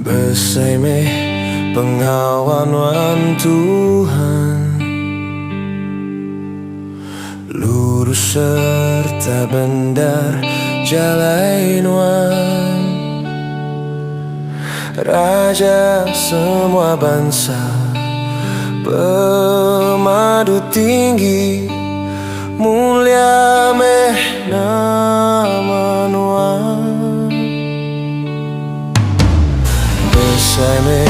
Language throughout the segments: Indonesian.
Besaime pengawan Tuhan, lurus serta benar jalan wan, Raja semua bangsa, pemadu tinggi, mulia meh nama nuan. Besaime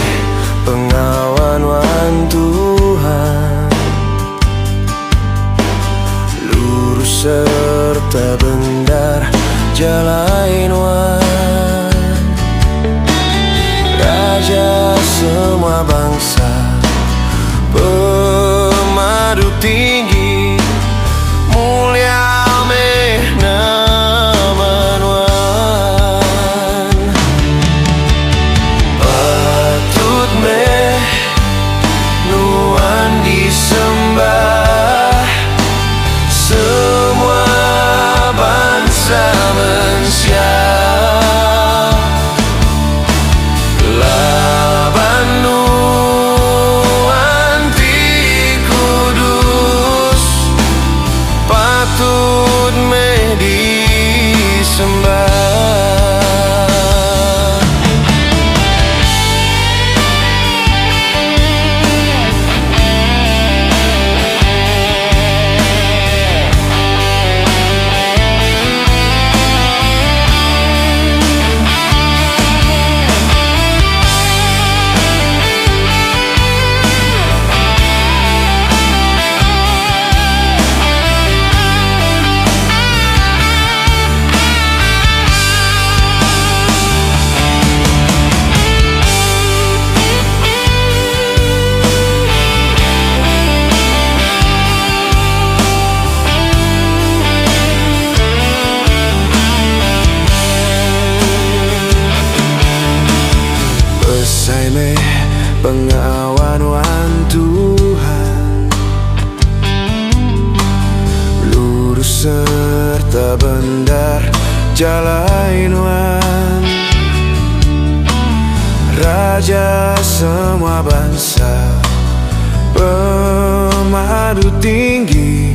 pengawan Tuhan, lurus serta benar jalan wan, Raja semua bangsa, pemadu tinggi, mulia meh nama nuan. Patut meh nuan disembah, semua bangsa manusia. Laban nuan ti kudus, patut meh disembah. Besaime pengawan Tuhan, lurus serta benar jalan wan, Raja semua bangsa, pemadu tinggi,